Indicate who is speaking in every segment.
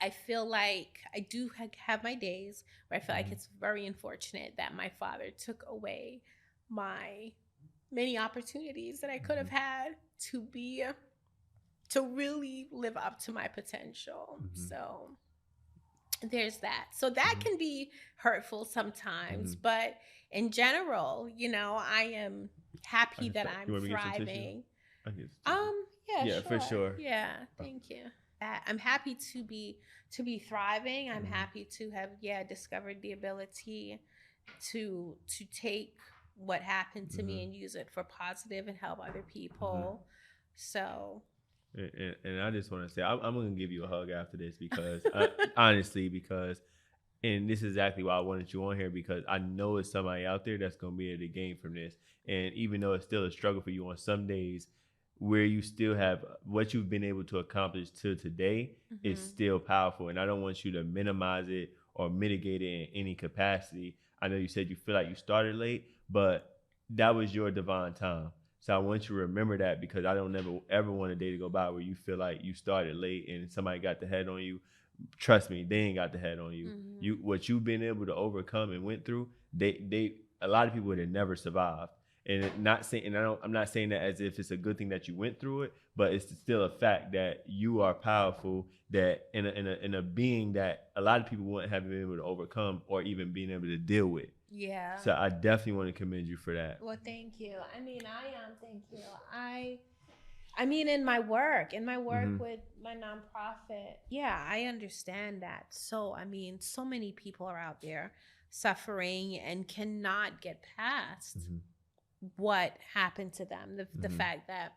Speaker 1: I feel like I do have my days where I feel like it's very unfortunate that my father took away my many opportunities that I could have had to really live up to my potential. So there's that. So that can be hurtful sometimes, but in general, I am happy that
Speaker 2: You
Speaker 1: I'm
Speaker 2: want me to get some tissue?
Speaker 1: thriving.
Speaker 2: I can get some tissue.
Speaker 1: Yeah,
Speaker 2: Yeah, for
Speaker 1: sure.
Speaker 2: sure.
Speaker 1: Yeah,
Speaker 2: Oh.
Speaker 1: thank you. I'm happy to be thriving. I'm happy to have discovered the ability to take what happened to me and use it for positive and help other people. So
Speaker 2: And I just want to say, I'm going to give you a hug after this because, honestly, and this is exactly why I wanted you on here, because I know it's somebody out there that's going to be able to gain from this. And even though it's still a struggle for you on some days, where you still have what you've been able to accomplish to today is still powerful. And I don't want you to minimize it or mitigate it in any capacity. I know you said you feel like you started late, but that was your divine time. So I want you to remember that, because I don't never ever want a day to go by where you feel like you started late and somebody got the head on you. Trust me, they ain't got the head on you. You what you've been able to overcome and went through, they a lot of people would have never survived. And not saying, and I'm not saying that as if it's a good thing that you went through it, but it's still a fact that you are powerful, that in a being that a lot of people wouldn't have been able to overcome or even being able to deal with.
Speaker 1: yeah.
Speaker 2: So I definitely want to commend you for that.
Speaker 1: Well, thank you. I mean, thank you. I mean, in my work with my nonprofit, yeah, I understand that. So, I mean, so many people are out there suffering and cannot get past what happened to them. The fact that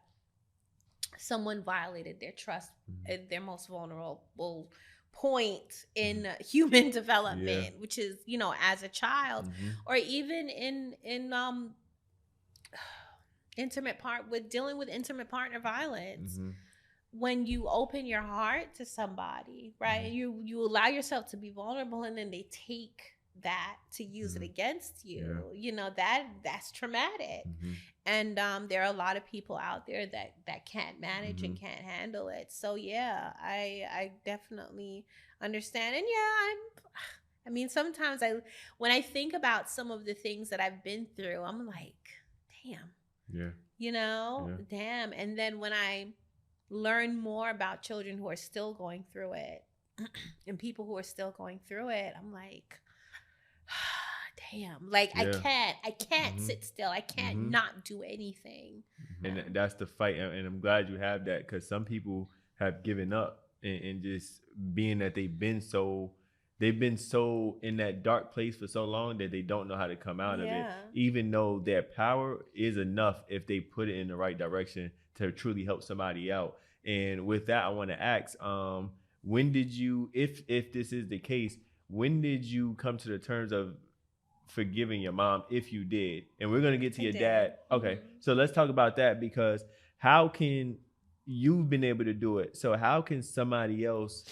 Speaker 1: someone violated their trust at their most vulnerable point in human development, which is, as a child, or even in dealing with intimate partner violence. When you open your heart to somebody, right, you allow yourself to be vulnerable, and then they take that to use it against you. That's traumatic. And there are a lot of people out there that can't manage and can't handle it. So yeah, I definitely understand. And yeah, I mean, sometimes when I think about some of the things that I've been through, I'm like, damn. Damn. And then when I learn more about children who are still going through it and people who are still going through it, I'm like, damn. Like, I can't sit still. I can't not do anything.
Speaker 2: And that's the fight. And I'm glad you have that, because some people have given up, and just being that they've been so in that dark place for so long that they don't know how to come out of it, even though their power is enough if they put it in the right direction to truly help somebody out. And with that, I want to ask, when did you, if this is the case, when did you come to the terms of forgiving your mom, if you did? And we're going to get to your dad. Okay. So let's talk about that, because how can you've been able to do it? So how can somebody else,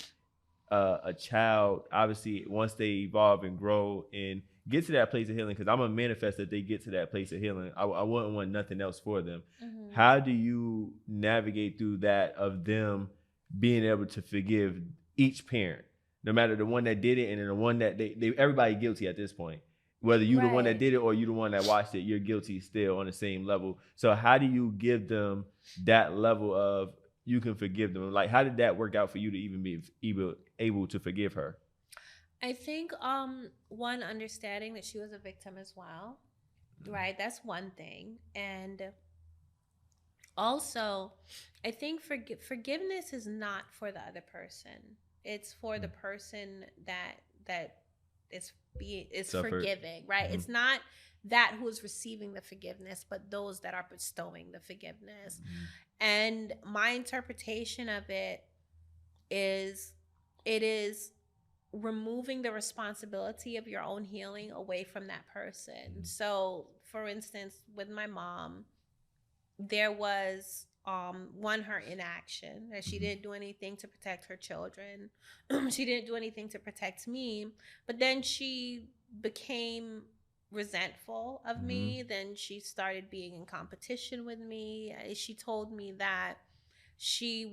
Speaker 2: a child, obviously, once they evolve and grow and get to that place of healing, because I'm going to manifest that they get to that place of healing. I wouldn't want nothing else for them. How do you navigate through that, of them being able to forgive each parent, no matter the one that did it and then the one that they everybody guilty at this point? Whether you the one that did it or you the one that watched it, you're guilty still on the same level. So how do you give them that level of, you can forgive them? Like, how did that work out for you to even be able to forgive her?
Speaker 1: I think one, understanding that she was a victim as well, right? That's one thing. And also, I think forgiveness is not for the other person. It's for the person that is forgiving, right? It's not that who is receiving the forgiveness, but those that are bestowing the forgiveness. And my interpretation of it is removing the responsibility of your own healing away from that person. So, for instance, with my mom, there was her inaction, that she didn't do anything to protect her children. She didn't do anything to protect me, but then she became resentful of me. Then she started being in competition with me. She told me that She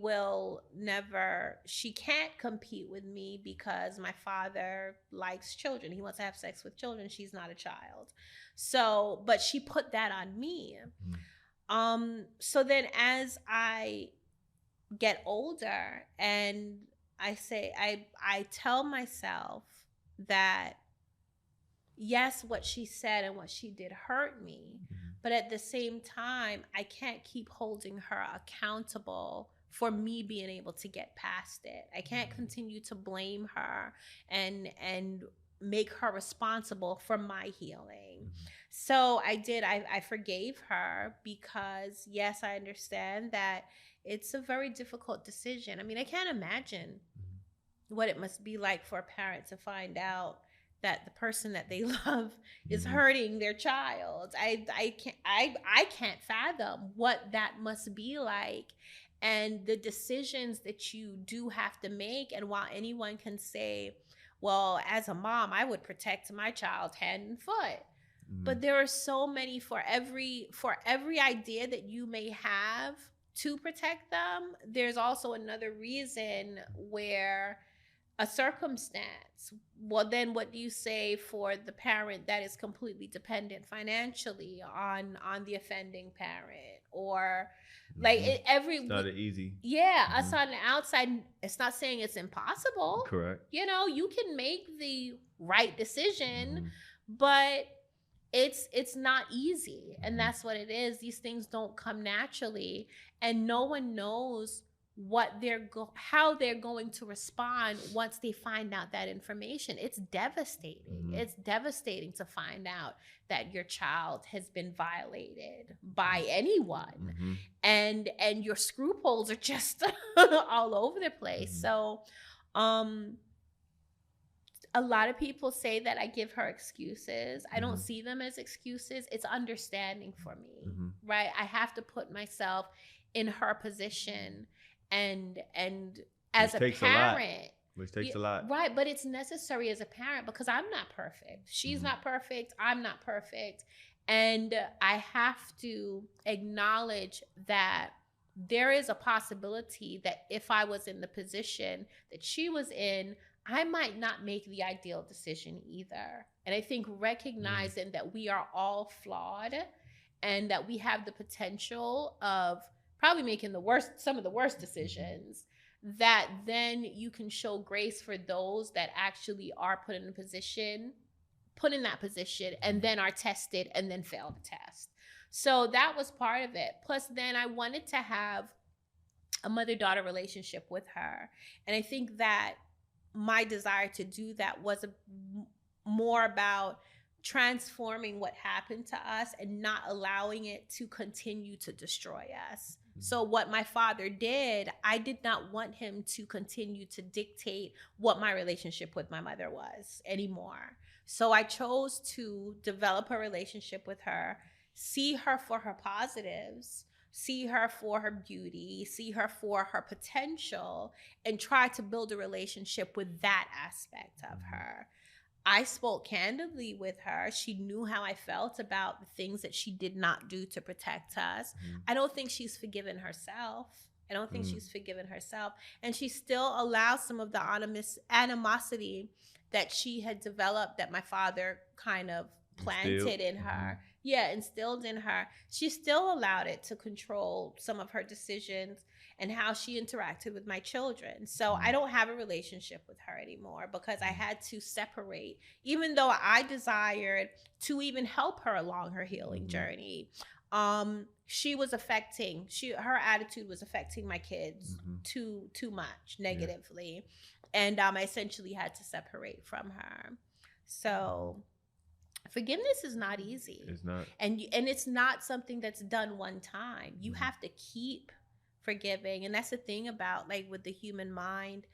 Speaker 1: can't compete with me because my father likes children. He wants to have sex with children. She's not a child. So, but she put that on me. So then as I get older and I tell myself that yes, what she said and what she did hurt me, but at the same time, I can't keep holding her accountable for me being able to get past it. I can't continue to blame her and make her responsible for my healing. So I forgave her because yes, I understand that it's a very difficult decision. I mean, I can't imagine what it must be like for a parent to find out that the person that they love is hurting their child. I can't fathom what that must be like, and the decisions that you do have to make. And while anyone can say, well, as a mom, I would protect my child hand and foot, but there are so many, for every idea that you may have to protect them, there's also another reason where a circumstance. Well, then what do you say for the parent that is completely dependent financially on the offending parent? Or like
Speaker 2: it's not easy.
Speaker 1: Us on the outside, it's not saying it's impossible.
Speaker 2: Correct.
Speaker 1: You know, you can make the right decision, but it's not easy. And that's what it is. These things don't come naturally, and no one knows how they're going to respond once they find out that information. It's devastating. It's devastating to find out that your child has been violated by anyone, and your scruples are just all over the place. So a lot of people say that I give her excuses. I don't see them as excuses. It's understanding for me, right? I have to put myself in her position, and as a parent,
Speaker 2: which takes a lot,
Speaker 1: right? But it's necessary as a parent because I'm not perfect. She's not perfect. I'm not perfect. And I have to acknowledge that there is a possibility that if I was in the position that she was in, I might not make the ideal decision either. And I think recognizing that we are all flawed and that we have the potential of probably making some of the worst decisions, that then you can show grace for those that actually are put in that position and then are tested and then fail the test. So that was part of it. Plus then I wanted to have a mother-daughter relationship with her. And I think that my desire to do that was more about transforming what happened to us and not allowing it to continue to destroy us. So what my father did, I did not want him to continue to dictate what my relationship with my mother was anymore. So I chose to develop a relationship with her, see her for her positives, see her for her beauty, see her for her potential, and try to build a relationship with that aspect of her. I spoke candidly with her. She knew how I felt about the things that she did not do to protect us. I don't think she's forgiven herself. And she still allows some of the animosity that she had developed, that my father kind of planted in her. Instilled in her. She still allowed it to control some of her decisions and how she interacted with my children. So I don't have a relationship with her anymore because I had to separate, even though I desired to even help her along her healing journey. Her attitude was affecting my kids too much negatively. And I essentially had to separate from her. So forgiveness is not easy.
Speaker 2: It's not.
Speaker 1: And it's not something that's done one time. You have to keep forgiving. And that's the thing about, like, with the human mind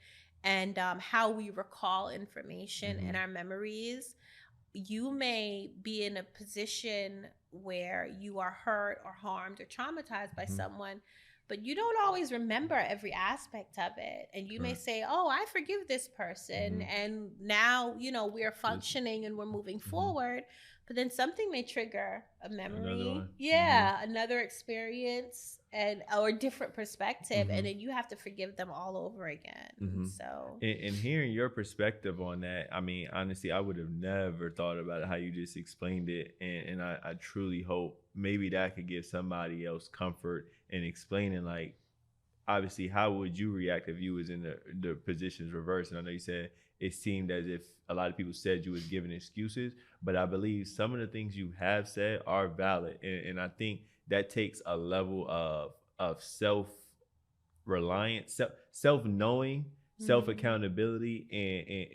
Speaker 1: and how we recall information in our memories. You may be in a position where you are hurt or harmed or traumatized by someone, but you don't always remember every aspect of it. And you may say, oh, I forgive this person. And now, we're functioning and we're moving forward. but then something may trigger a
Speaker 2: Another
Speaker 1: memory,
Speaker 2: one.
Speaker 1: another experience, and or different perspective, and then you have to forgive them all over again. So
Speaker 2: And hearing your perspective on that, I mean, honestly, I would have never thought about it how you just explained it, and I truly hope maybe that could give somebody else comfort in explaining, like, obviously, how would you react if you was in the positions reversed? And I know you said it seemed as if a lot of people said you was giving excuses, but I believe some of the things you have said are valid, and I think that takes a level of self reliance, self knowing, self accountability,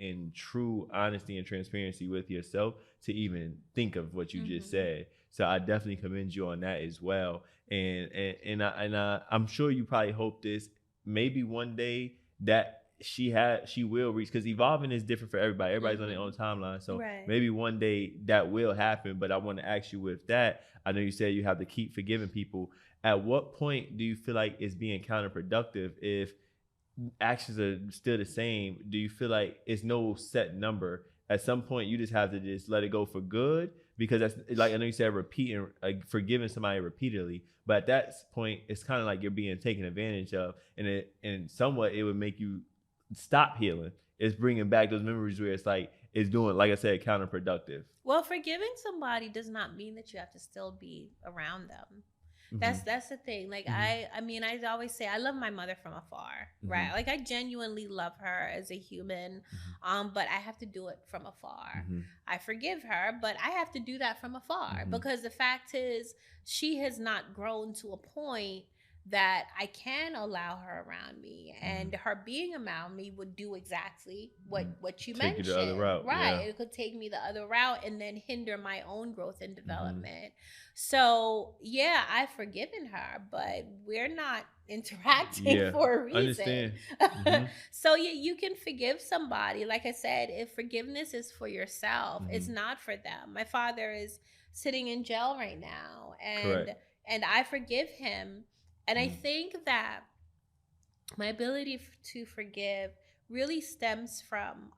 Speaker 2: and true honesty and transparency with yourself to even think of what you just said. So I definitely commend you on that as well. I'm sure you probably hope this maybe one day that she will reach, because evolving is different for everybody. Everybody's on their own timeline. So maybe one day that will happen. But I want to ask you, with that, I know you said you have to keep forgiving people. At what point do you feel like it's being counterproductive if actions are still the same? Do you feel like it's no set number? At some point, you just have to just let it go for good, because that's, like, I know you said repeating, like forgiving somebody repeatedly, but at that point, it's kind of like you're being taken advantage of, and somewhat it would make you stop healing. It's bringing back those memories where it's like it's doing, like I said, counterproductive.
Speaker 1: Well, forgiving somebody does not mean that you have to still be around them. That's the thing. Like I mean, I always say I love my mother from afar, right? Like I genuinely love her as a human, but I have to do it from afar. I forgive her, but I have to do that from afar, because the fact is she has not grown to a point that I can allow her around me, and her being around me would do exactly what you
Speaker 2: Take
Speaker 1: mentioned.
Speaker 2: you the other route,
Speaker 1: right? It could take me the other route and then hinder my own growth and development. So yeah, I've forgiven her, but we're not interacting for a reason.
Speaker 2: Understand.
Speaker 1: So yeah, you can forgive somebody. Like I said, if forgiveness is for yourself, it's not for them. My father is sitting in jail right now, and I forgive him. And I think that my ability to forgive really stems from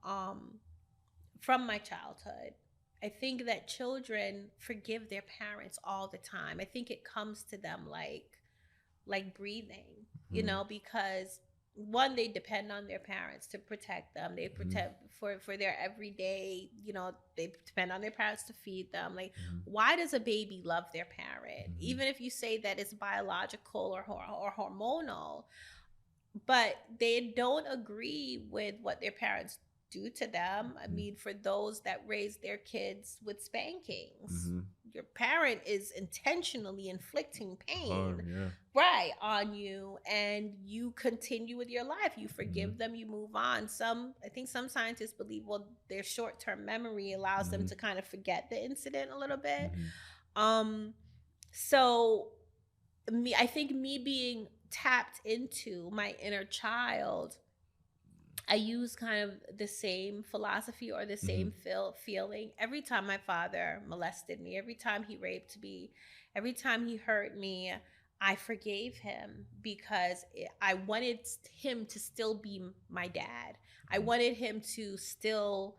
Speaker 1: my childhood. I think that children forgive their parents all the time. I think it comes to them like breathing, because one, they depend on their parents to protect them. They protect for their everyday, they depend on their parents to feed them. Like, why does a baby love their parent? Even if you say that it's biological or hormonal, but they don't agree with what their parents do to them. I mean, for those that raise their kids with spankings, your parent is intentionally inflicting pain, right, on you, and you continue with your life. You forgive them, you move on. I think some scientists believe, well, their short-term memory allows them to kind of forget the incident a little bit. So I think me being tapped into my inner child, I use kind of the same philosophy or the same feeling every time my father molested me, every time he raped me, every time he hurt me. I forgave him because I wanted him to still be my dad. I wanted him to still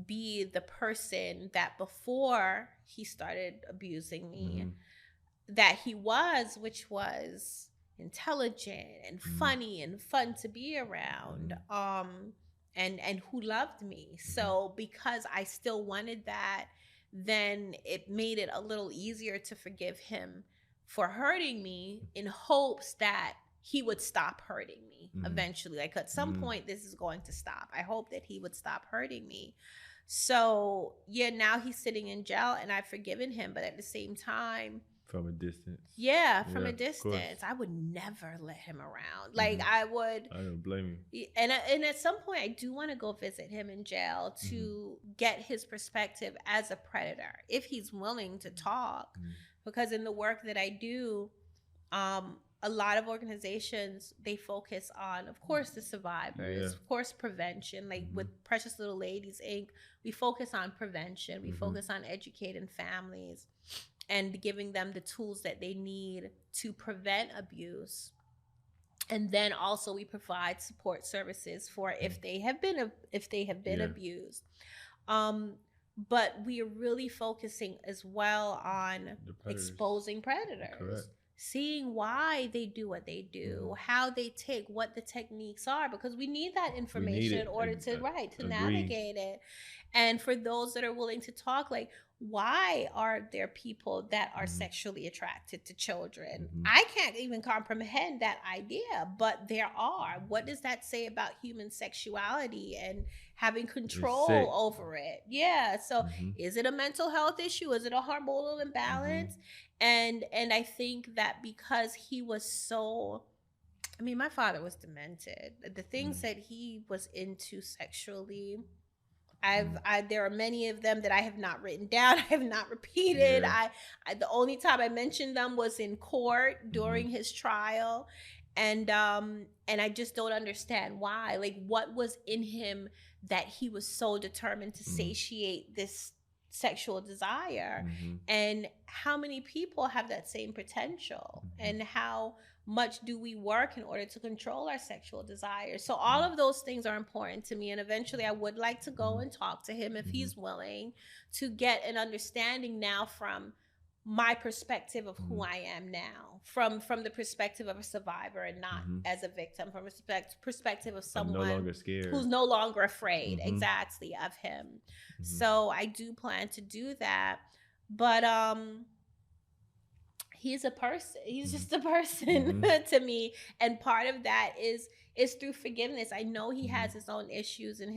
Speaker 1: be the person that before he started abusing me, that he was, which was intelligent and funny and fun to be around, and who loved me. So because I still wanted that, then it made it a little easier to forgive him for hurting me, in hopes that he would stop hurting me eventually. Like at some point, this is going to stop. I hope that he would stop hurting me. So yeah, now he's sitting in jail and I've forgiven him, but at the same time,
Speaker 2: from a distance.
Speaker 1: Yeah, from a distance. I would never let him around. Like I
Speaker 2: don't blame you.
Speaker 1: And at some point, I do want to go visit him in jail to get his perspective as a predator, if he's willing to talk. Because in the work that I do, a lot of organizations, they focus on, of course, the survivors, of course, prevention. Like with Precious Little Ladies Inc., we focus on prevention. We focus on educating families and giving them the tools that they need to prevent abuse. And then also we provide support services for if they have been abused. but we are really focusing as well on exposing predators.
Speaker 2: Correct.
Speaker 1: Seeing why they do what they do, how they take, what the techniques are, because we need that information in order to navigate it. And for those that are willing to talk, like, why are there people that are sexually attracted to children? I can't even comprehend that idea, but there are. What does that say about human sexuality and having control over it? Yeah. So is it a mental health issue? Is it a hormonal imbalance? And I think that because he was so, I mean, my father was demented. The things that he was into sexually, there are many of them that I have not written down. I have not repeated. I the only time I mentioned them was in court during his trial, and I just don't understand why. Like, what was in him that he was so determined to satiate this sexual desire, and how many people have that same potential, and how much do we work in order to control our sexual desires? So all of those things are important to me, and eventually I would like to go and talk to him if he's willing to get an understanding now from my perspective of who I am now, from the perspective of a survivor and not as a victim, from a perspective of someone
Speaker 2: no longer scared,
Speaker 1: who's no longer afraid exactly of him. So I do plan to do that, but he's a person. He's just a person to me, and part of that is through forgiveness. I know he has his own issues, and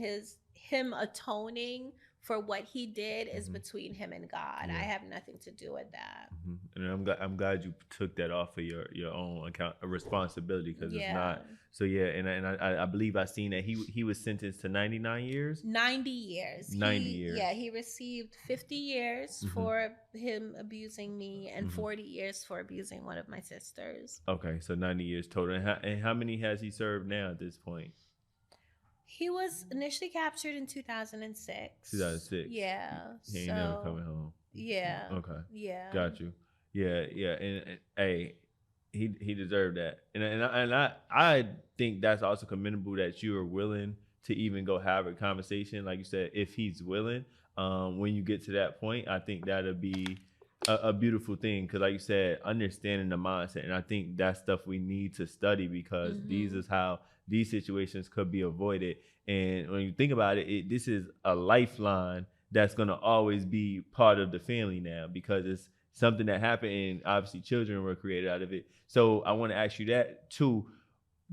Speaker 1: him atoning for what he did is between him and God. I have nothing to do with that.
Speaker 2: And I'm glad you took that off of your own account of responsibility, because it's not. So and I believe I seen that he was sentenced to 99 years.
Speaker 1: 90 years.
Speaker 2: 90 years.
Speaker 1: Yeah, he received 50 years for him abusing me and 40 years for abusing one of my sisters.
Speaker 2: Okay, so 90 years total. And how many has he served now at this point?
Speaker 1: He was initially captured in 2006.
Speaker 2: 2006.
Speaker 1: Yeah.
Speaker 2: He ain't never coming home.
Speaker 1: Yeah.
Speaker 2: Okay.
Speaker 1: Yeah.
Speaker 2: Got you. Yeah. And hey, he deserved that. And I think that's also commendable that you are willing to even go have a conversation, like you said, if he's willing. When you get to that point, I think that'll be a beautiful thing, because like you said, understanding the mindset, and I think that's stuff we need to study, because these is how these situations could be avoided. And when you think about it, this is a lifeline that's going to always be part of the family now, because it's something that happened, and obviously children were created out of it. So I want to ask you that too.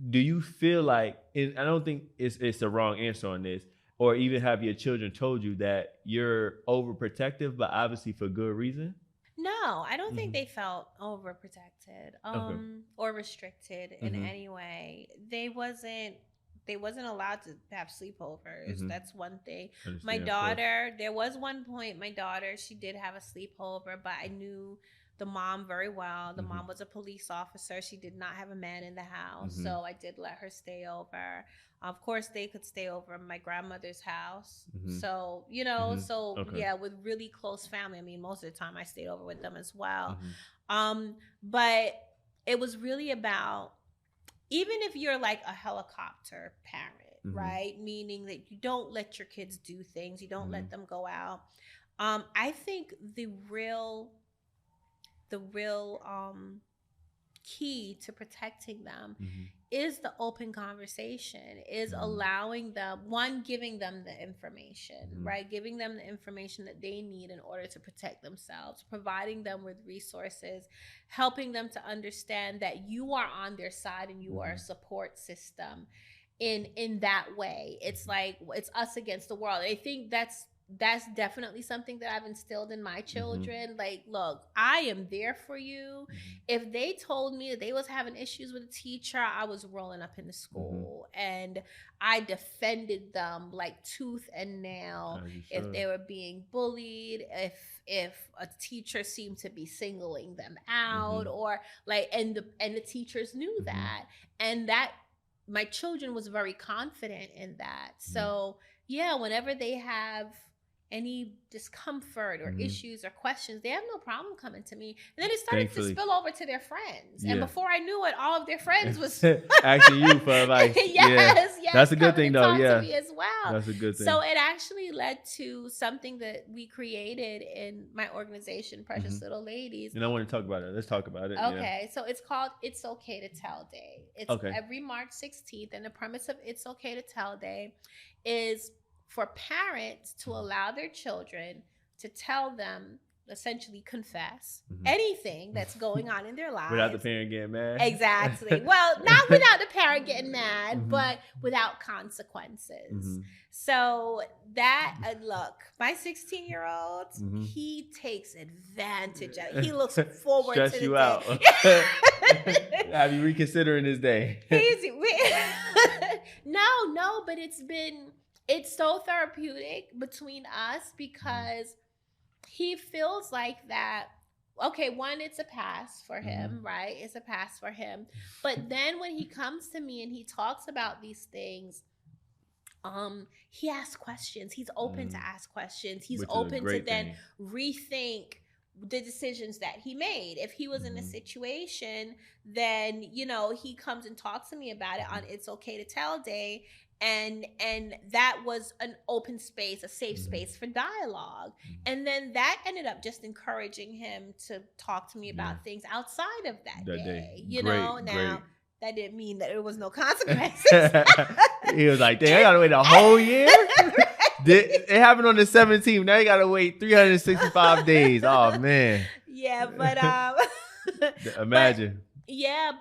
Speaker 2: Do you feel like, and I don't think it's the wrong answer on this, or even have your children told you that you're overprotective, but obviously for good reason?
Speaker 1: No, I don't think they felt overprotected or restricted in any way. They wasn't allowed to have sleepovers. That's one thing. My daughter, there was one point, my daughter, she did have a sleepover, but I knew the mom very well. The mom was a police officer. She did not have a man in the house. So I did let her stay over. Of course, they could stay over at my grandmother's house. So, yeah, with really close family. I mean, most of the time I stayed over with them as well. But it was really about, even if you're like a helicopter parent, right? Meaning that you don't let your kids do things. You don't let them go out. I think the real key to protecting them is the open conversation, is allowing them, giving them the information, right? Giving them the information that they need in order to protect themselves, providing them with resources, helping them to understand that you are on their side and you are a support system in that way. It's like, it's us against the world. I think that's definitely something that I've instilled in my children. Like, look, I am there for you. If they told me that they was having issues with a teacher, I was rolling up in the school and I defended them like tooth and nail. If they were being bullied, if a teacher seemed to be singling them out, or like, and the teachers knew that, and that my children was very confident in that. So yeah, whenever they have any discomfort or issues or questions, they have no problem coming to me. And then it started to spill over to their friends. And before I knew it, all of their friends was
Speaker 2: asking you for advice.
Speaker 1: Yes.
Speaker 2: That's a good thing, though.
Speaker 1: Talk
Speaker 2: Yeah,
Speaker 1: to me as well.
Speaker 2: that's a good thing.
Speaker 1: So it actually led to something that we created in my organization, Precious Little Ladies.
Speaker 2: And I want to talk about it. Let's talk about it.
Speaker 1: Okay, so it's called It's Okay to Tell Day. It's every March 16th, and the premise of It's Okay to Tell Day is for parents to allow their children to tell them, essentially confess anything that's going on in their lives.
Speaker 2: Without the parent getting mad?
Speaker 1: Exactly. Well, not without the parent getting mad, but without consequences. So that, look, my 16-year-old, he takes advantage of it. He looks forward
Speaker 2: Stress
Speaker 1: to the
Speaker 2: you
Speaker 1: day.
Speaker 2: out. Have you reconsidering this day?
Speaker 1: No, but it's so therapeutic between us because he feels like that. Okay, one, it's a pass for him, right? It's a pass for him. But then when he comes to me and he talks about these things, he asks questions. He's open to ask questions. He's open to then rethink the decisions that he made. If he was in a situation, then, you know, he comes and talks to me about it on It's Okay to Tell Day. And that was an open space, a safe space for dialogue. And then that ended up just encouraging him to talk to me about things outside of that day. You know, now that didn't mean that there was no consequences.
Speaker 2: He was like, dang, I gotta wait a whole year? It happened on the 17th. Now you gotta wait 365 days. Oh man.
Speaker 1: Yeah, but
Speaker 2: imagine.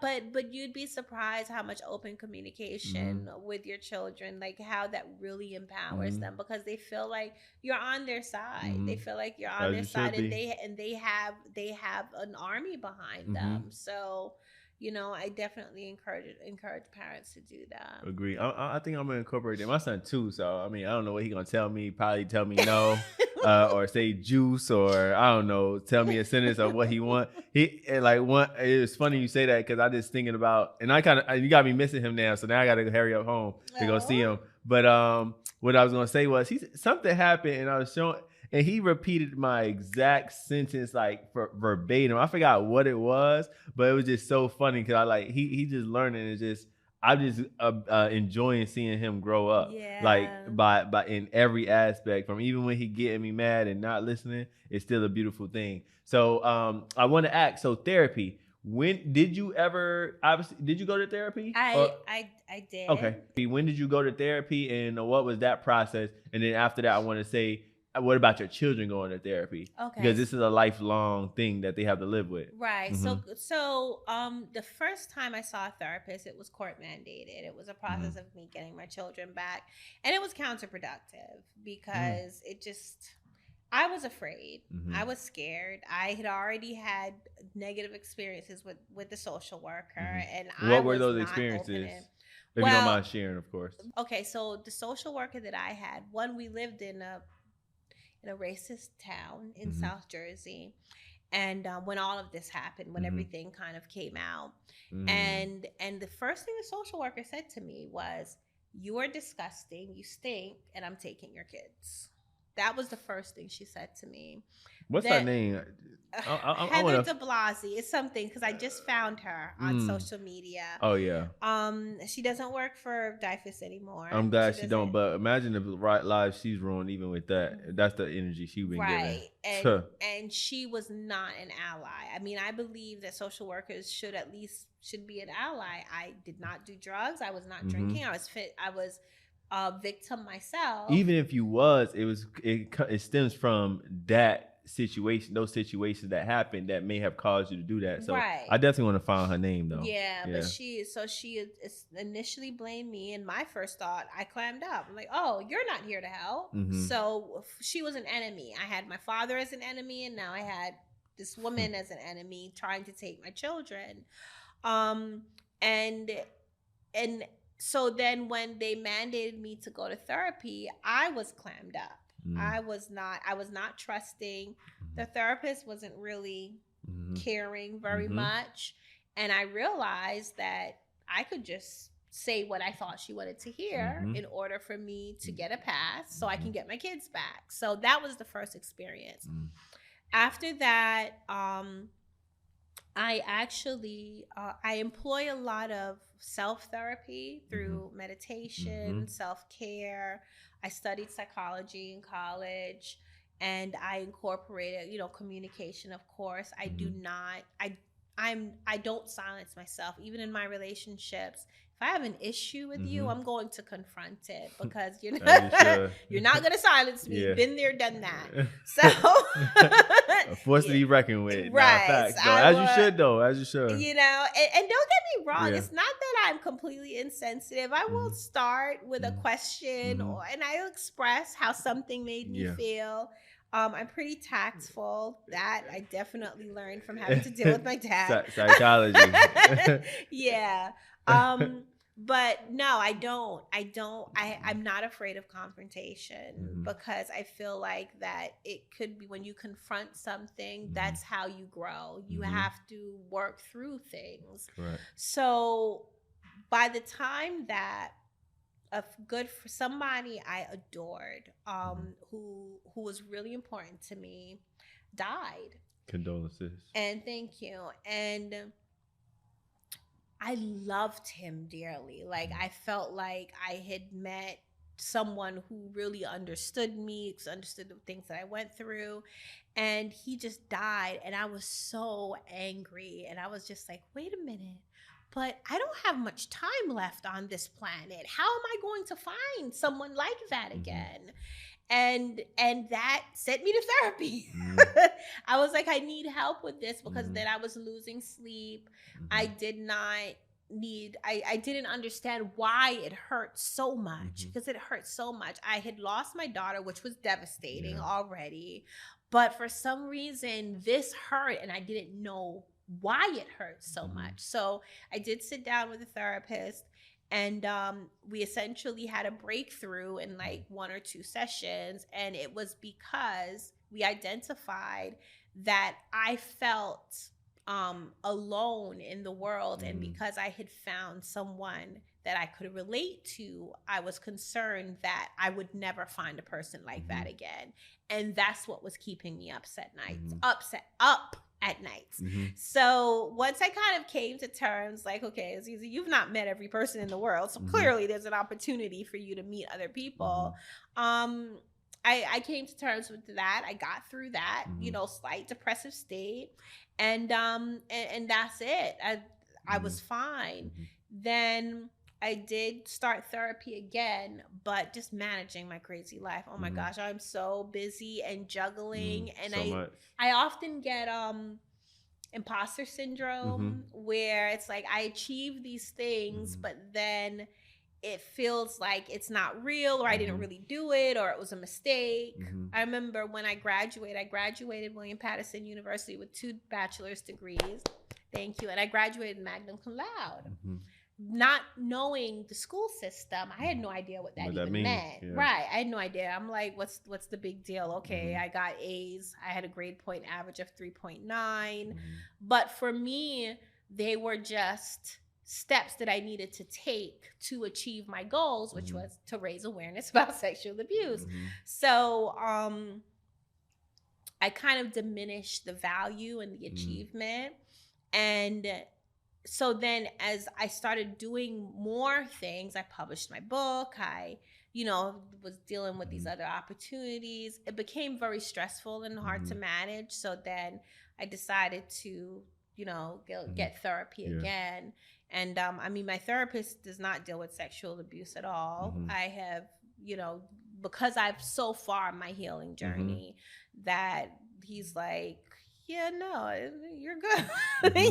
Speaker 1: But you'd be surprised how much open communication with your children, like how that really empowers them, because they feel like you're on their side. They feel like you're on their side, and they have an army behind them. So, you know, I definitely encourage parents to do that.
Speaker 2: Agree. I think I'm gonna incorporate that. My son too. So I mean, I don't know what he's gonna tell me. Probably tell me no, or say juice, or I don't know, tell me a sentence of what he want. It was funny you say that, because I just thinking about, and you got me missing him now. So now I got to hurry up home to go see him. But what I was gonna say was something happened, and I was showing. And he repeated my exact sentence like verbatim. I forgot what it was, but it was just so funny because he just learning. I'm just enjoying seeing him grow up.
Speaker 1: Yeah.
Speaker 2: Like by in every aspect, from even when he getting me mad and not listening, it's still a beautiful thing. So I want to ask. So therapy. When did you ever? Obviously, did you go to therapy?
Speaker 1: I did.
Speaker 2: Okay. When did you go to therapy, and what was that process? And then after that, I want to say, what about your children going to therapy?
Speaker 1: Okay.
Speaker 2: Because this is a lifelong thing that they have to live with.
Speaker 1: Right. So the first time I saw a therapist, it was court mandated. It was a process of me getting my children back. And it was counterproductive because I was afraid. I was scared. I had already had negative experiences with the social worker. And
Speaker 2: what were those experiences? If you don't mind sharing, of course.
Speaker 1: Okay. So the social worker that I had, we lived in a racist town in South Jersey. And when all of this happened, when everything kind of came out, and the first thing the social worker said to me was, "You are disgusting, you stink, and I'm taking your kids." That was the first thing she said to me.
Speaker 2: What's her name?
Speaker 1: Heather de Blasi is something, because I just found her on social media.
Speaker 2: Oh yeah.
Speaker 1: She doesn't work for DYFS anymore.
Speaker 2: I'm glad she don't. But imagine the right lives she's ruined even with that. That's the energy she's been given.
Speaker 1: And she was not an ally. I mean, I believe that social workers should be an ally. I did not do drugs. I was not drinking. I was fit. I was a victim myself.
Speaker 2: Even if you was, it stems from that situation, those situations that happened that may have caused you to do that. So I definitely want to find her name though.
Speaker 1: Yeah, but she initially blamed me, and my first thought, I clammed up. I'm like, oh, you're not here to help. So she was an enemy. I had my father as an enemy, and now I had this woman as an enemy trying to take my children. And so then when they mandated me to go to therapy, I was clammed up. I was not trusting. The therapist wasn't really caring very much. And I realized that I could just say what I thought she wanted to hear in order for me to get a pass so I can get my kids back. So that was the first experience. After that, I actually I employ a lot of self-therapy through meditation, self-care. I studied psychology in college, and I incorporated, communication, of course. I do not I don't silence myself even in my relationships. If I have an issue with you, I'm going to confront it, because you're not going to silence me.
Speaker 2: Yeah.
Speaker 1: Been there, done that. So
Speaker 2: a force to be reckoned with. Nah,
Speaker 1: right.
Speaker 2: facts. Though. As you should, though. As you should.
Speaker 1: And don't get me wrong. It's not that I'm completely insensitive. I will start with a question, and I'll express how something made me feel. I'm pretty tactful. That I definitely learned from having to deal with my dad.
Speaker 2: Psychology.
Speaker 1: Yeah. But no, I don't. I'm not afraid of confrontation, because I feel like that it could be, when you confront something, that's how you grow. You have to work through things.
Speaker 2: Correct.
Speaker 1: So by the time that for somebody I adored, who was really important to me, died.
Speaker 2: Condolences.
Speaker 1: And thank you. And I loved him dearly. Like, I felt like I had met someone who really understood me, understood the things that I went through. And he just died. And I was so angry. And I was just like, wait a minute. But I don't have much time left on this planet. How am I going to find someone like that again? And that sent me to therapy. I was like, I need help with this, because then I was losing sleep. I didn't understand why it hurt so much, because it hurt so much. I had lost my daughter, which was devastating already. But for some reason, this hurt, and I didn't know why it hurt so much. So I did sit down with a therapist, and we essentially had a breakthrough in like 1 or 2 sessions. And it was because we identified that I felt alone in the world. And because I had found someone that I could relate to, I was concerned that I would never find a person like that again. And that's what was keeping me up at nights. So once I kind of came to terms, like, okay, Aziza, you've not met every person in the world, so clearly there's an opportunity for you to meet other people. I came to terms with that. I got through that, slight depressive state, and that's it. I was fine. Then I did start therapy again, but just managing my crazy life. Oh my gosh, I'm so busy and juggling, and I often get imposter syndrome, where it's like I achieve these things, but then it feels like it's not real, or I didn't really do it, or it was a mistake. I remember when I graduated William Patterson University with 2 bachelor's degrees. Thank you. And I graduated magna cum laude. Not knowing the school system, I had no idea what that even meant. Yeah. Right. I had no idea. I'm like, what's the big deal? Okay, I got A's. I had a grade point average of 3.9. But for me, they were just steps that I needed to take to achieve my goals, which was to raise awareness about sexual abuse. So I kind of diminished the value and the achievement. And so then as I started doing more things, I published my book, I, was dealing with these other opportunities. It became very stressful and hard to manage. So then I decided to, get therapy again. And my therapist does not deal with sexual abuse at all. I have, because I've so far my healing journey, that he's like, yeah, no, you're good.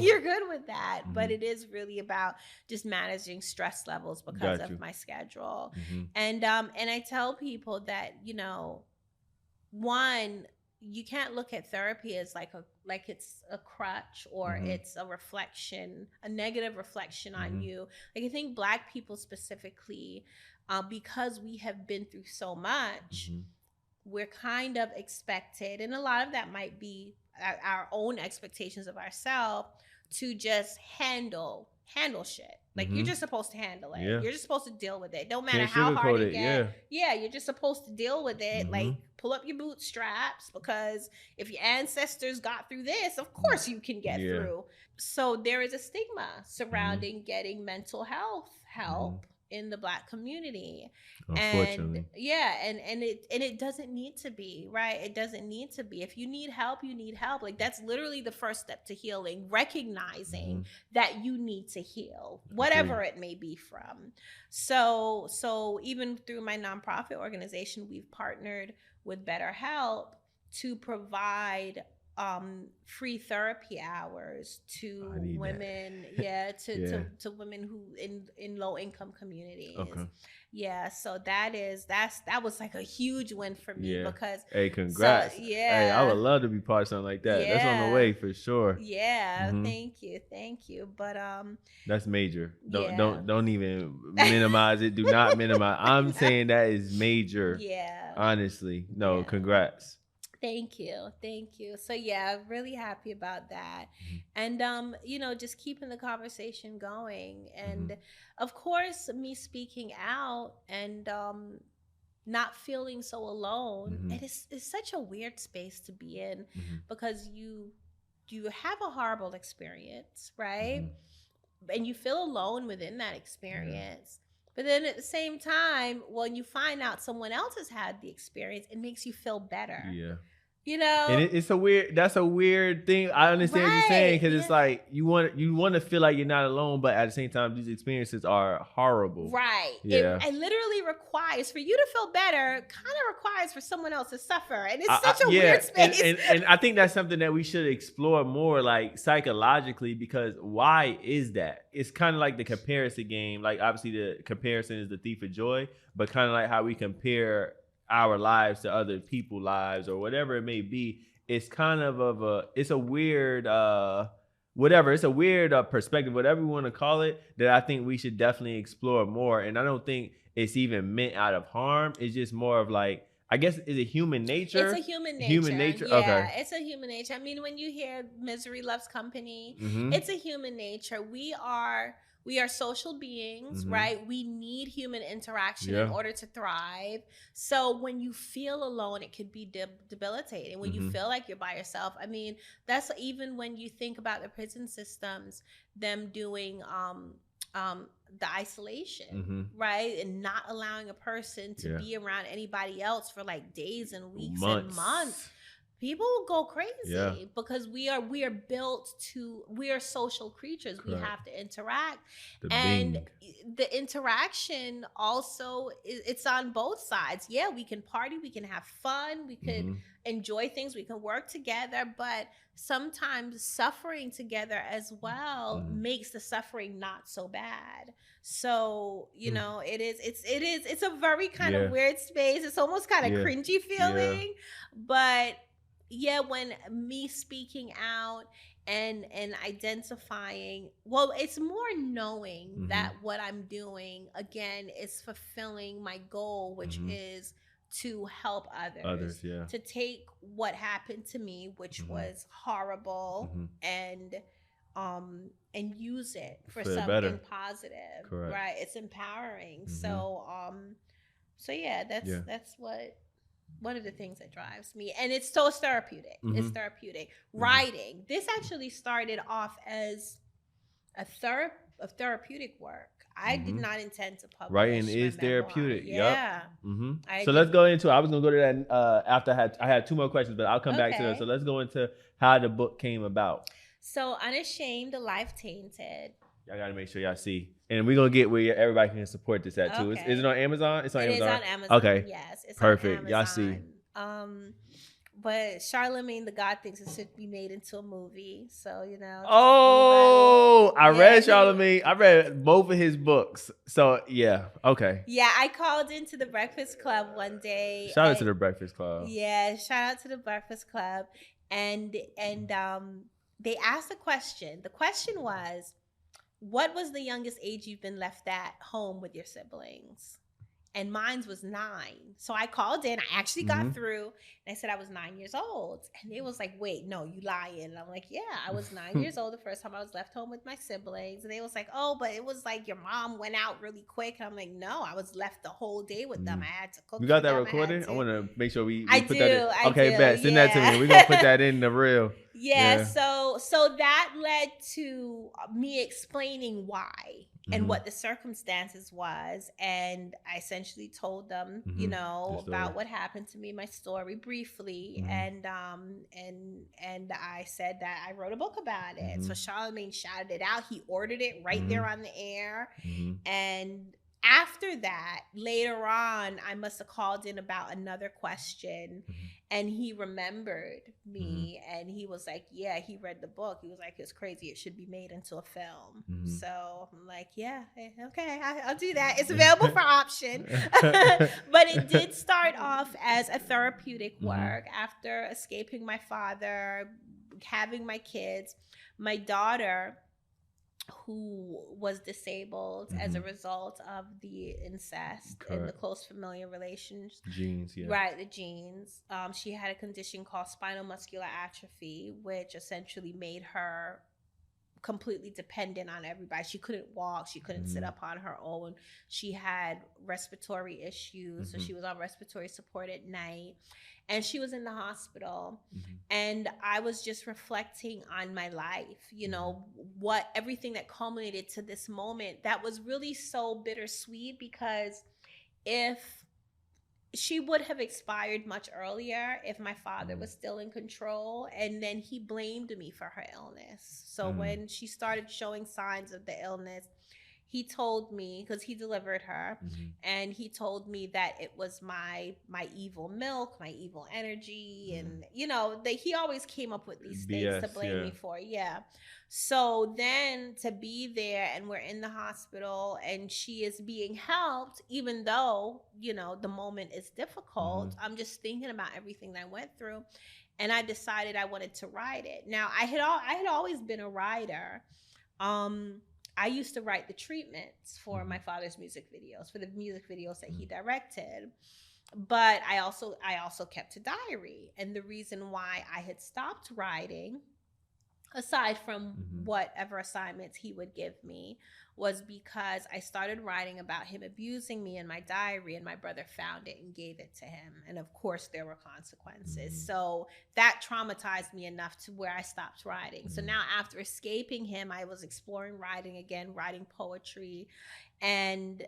Speaker 1: You're good with that. But it is really about just managing stress levels because of my schedule. And I tell people that, one, you can't look at therapy as like it's a crutch, or it's a negative reflection on you. Like, I think Black people specifically, because we have been through so much, we're kind of expected, and a lot of that might be our own expectations of ourselves, to just handle handle shit. Like, you're just supposed to handle it.
Speaker 2: Yeah.
Speaker 1: You're just supposed to deal with it. Don't matter
Speaker 2: Can't
Speaker 1: how hard
Speaker 2: sugarcoat
Speaker 1: it gets.
Speaker 2: yeah.
Speaker 1: You're just supposed to deal with it. Like, pull up your bootstraps, because if your ancestors got through this, of course you can get through. So there is a stigma surrounding getting mental health help in the Black community.
Speaker 2: Unfortunately.
Speaker 1: And it doesn't need to be, right? It doesn't need to be. If you need help, you need help. Like, that's literally the first step to healing, recognizing that you need to heal, whatever it may be from. So even through my nonprofit organization, we've partnered with BetterHelp to provide free therapy hours to women, to women who in low income communities. So that was like a huge win for me, because
Speaker 2: hey, congrats. Hey, I would love to be part of something like that. That's on the way for sure.
Speaker 1: Thank you. But
Speaker 2: that's major. Don't even minimize it. Do not minimize. I'm saying that is major. Honestly, no, congrats.
Speaker 1: Thank you. So really happy about that. And just keeping the conversation going. And of course, me speaking out and not feeling so alone. It's such a weird space to be in, because you have a horrible experience, right? And you feel alone within that experience. But then at the same time, when you find out someone else has had the experience, it makes you feel better. And
Speaker 2: it's a weird thing. I understand what you're saying, because it's like you want to feel like you're not alone, but at the same time, these experiences are horrible. It literally requires, for you to feel better, kind of requires for someone else to suffer, and it's such a weird space. And I think that's something that we should explore more, like psychologically, because why is that? It's kind of like the comparison game. Like, obviously the comparison is the thief of joy, but kind of like how we compare our lives to other people's lives or whatever it may be. It's kind of it's a weird it's a weird perspective, whatever you want to call it, that I think we should definitely explore more. And I don't think it's even meant out of harm. It's just more of like, I guess, is it human nature?
Speaker 1: It's a human nature. It's a human nature. I mean, when you hear misery loves company, it's a human nature. We are social beings, right? We need human interaction in order to thrive. So when you feel alone, it could be debilitating. When you feel like you're by yourself, I mean, that's even when you think about the prison systems, them doing the isolation, right? And not allowing a person to be around anybody else for like days and weeks and months. People will go crazy because we are social creatures. Correct. We have to interact. The interaction also, it's on both sides. Yeah, we can party, we can have fun, we could enjoy things, we can work together, but sometimes suffering together as well makes the suffering not so bad. So, it's a very kind of weird space. It's almost kind of cringy feeling, but when me speaking out and identifying, well, it's more knowing that what I'm doing, again, is fulfilling my goal, which is to help others to take what happened to me, which was horrible, and use it for something better. Positive. Correct. Right? It's empowering. So that's what one of the things that drives me, and it's therapeutic. It's therapeutic. Writing. This actually started off as a therapeutic work. I did not intend to publish.
Speaker 2: Writing is therapeutic. Yeah. Yep. So let's go into. I was gonna go to that after I had two more questions, but I'll come back to that. So let's go into how the book came about.
Speaker 1: So, Unashamed, A Life Tainted.
Speaker 2: Y'all gotta make sure y'all see. And we're gonna get where everybody can support this at too. Is it on Amazon? It's on Amazon.
Speaker 1: It is on Amazon.
Speaker 2: Okay.
Speaker 1: Yes. It's
Speaker 2: perfect.
Speaker 1: On
Speaker 2: y'all see.
Speaker 1: But Charlamagne the God thinks it should be made into a movie. So,
Speaker 2: Oh, I read Charlamagne. I read both of his books. So yeah. Okay.
Speaker 1: Yeah, I called into the Breakfast Club one day.
Speaker 2: Shout out to the Breakfast Club.
Speaker 1: Yeah, shout out to the Breakfast Club. And they asked a question. The question was, what was the youngest age you've been left at home with your siblings? and mine was 9. So I called in. I actually got through, and I said I was 9 years old. And they was like, "Wait, no, you lying." And I'm like, "Yeah, I was 9 years old the first time I was left home with my siblings." And they was like, "Oh, but it was like your mom went out really quick." And I'm like, "No, I was left the whole day with them. I had to cook.
Speaker 2: You got
Speaker 1: for
Speaker 2: that
Speaker 1: them.
Speaker 2: recorded? I want to make sure we
Speaker 1: I
Speaker 2: put
Speaker 1: do,
Speaker 2: that in.
Speaker 1: I
Speaker 2: Okay,
Speaker 1: do,
Speaker 2: bet. Send that to me. We're gonna put that in the reel.
Speaker 1: Yeah. So that led to me explaining why and what the circumstances was, and I essentially told them, you know, about what happened to me, my story briefly, and I said that I wrote a book about it. So Charlemagne shouted it out. He ordered it right there on the air, and after that, later on, I must have called in about another question, and he remembered me, and he was like, "Yeah, he read the book. He was like, it's crazy. It should be made into a film." So I'm like, "Yeah, okay, I'll do that. It's available for option." But it did start off as a therapeutic work after escaping my father, having my kids, my daughter, who was disabled as a result of the incest and the close familial relations.
Speaker 2: Genes, yeah.
Speaker 1: Right, the genes. She had a condition called spinal muscular atrophy, which essentially made her completely dependent on everybody. She couldn't walk. She couldn't sit up on her own. She had respiratory issues. So she was on respiratory support at night. And she was in the hospital. And I was just reflecting on my life, you know, everything that culminated to this moment that was really so bittersweet, because if she would have expired much earlier if my father was still in control, and then he blamed me for her illness. So when she started showing signs of the illness, he told me, because he delivered her, and he told me that it was my evil milk, my evil energy, and you know, he always came up with these things to blame me for. Yeah. So then to be there, and we're in the hospital, and she is being helped, even though, you know, the moment is difficult. I'm just thinking about everything that I went through, and I decided I wanted to write it. Now I had always been a writer. I used to write the treatments for my father's music videos, for the music videos that he directed. But I also kept a diary. And the reason why I had stopped writing, aside from whatever assignments he would give me, was because I started writing about him abusing me in my diary, and my brother found it and gave it to him. And of course, there were consequences. So that traumatized me enough to where I stopped writing. So now, after escaping him, I was exploring writing again, writing poetry, and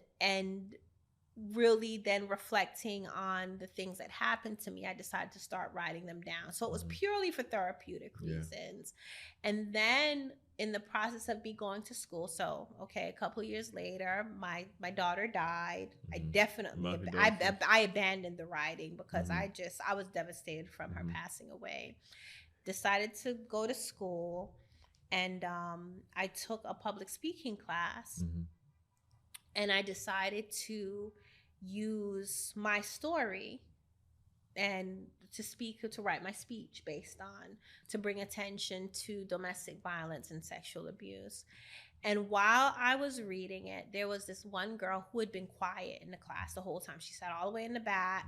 Speaker 1: really then reflecting on the things that happened to me. I decided to start writing them down. So it was purely for therapeutic reasons. And then in the process of me going to school, so a couple of years later, my daughter died. I definitely I abandoned the writing because I was devastated from her passing away. Decided to go to school, and I took a public speaking class, and I decided to use my story and to write my speech based on, to bring attention to domestic violence and sexual abuse. And while I was reading it, there was this one girl who had been quiet in the class the whole time. She sat all the way in the back,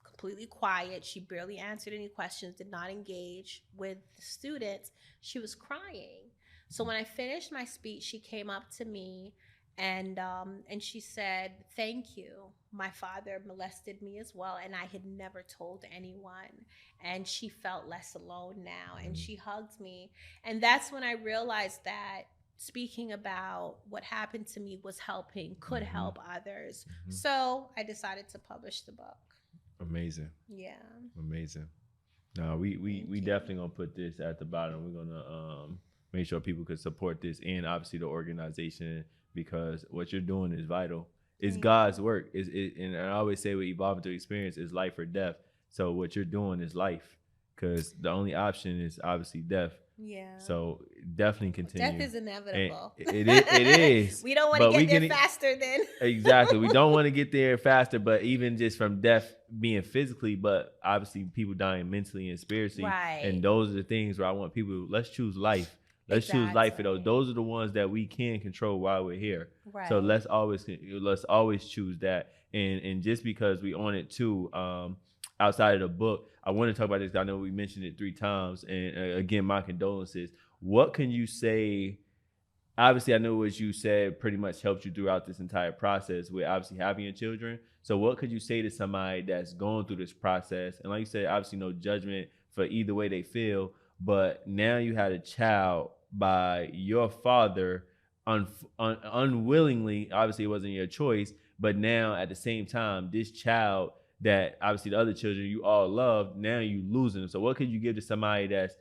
Speaker 1: completely quiet. She barely answered any questions, did not engage with the students. She was crying. So when I finished my speech, she came up to me, and she said, "Thank you. My father molested me as well, and I had never told anyone." And she felt less alone now, and she hugged me. And that's when I realized that speaking about what happened to me could help others. So I decided to publish the book.
Speaker 2: Amazing.
Speaker 1: Yeah.
Speaker 2: Amazing. No, we definitely gonna put this at the bottom. We're gonna make sure people could support this, and obviously the organization, because what you're doing is vital. It's God's work. And I always say, with evolving through experience, is life or death. So what you're doing is life, because the only option is obviously death.
Speaker 1: Yeah.
Speaker 2: So definitely continue.
Speaker 1: Death is inevitable.
Speaker 2: It is.
Speaker 1: We don't want to get there faster then.
Speaker 2: Exactly. We don't want to get there faster, but even just from death being physically, but obviously people dying mentally and spiritually.
Speaker 1: Right.
Speaker 2: And those are the things where I want people, let's choose life. Let's choose life for those. Those are the ones that we can control while we're here.
Speaker 1: Right.
Speaker 2: So let's always choose that. And just because we on it too, outside of the book, I want to talk about this. I know we mentioned it 3 times, and again, my condolences. What can you say? Obviously, I know what you said pretty much helped you throughout this entire process with obviously having your children. So what could you say to somebody that's going through this process? And like you said, obviously no judgment for either way they feel, but now you had a child by your father unwillingly. Obviously, it wasn't your choice, but now at the same time, this child that obviously the other children you all love, now you losing them. So what could you give to somebody that's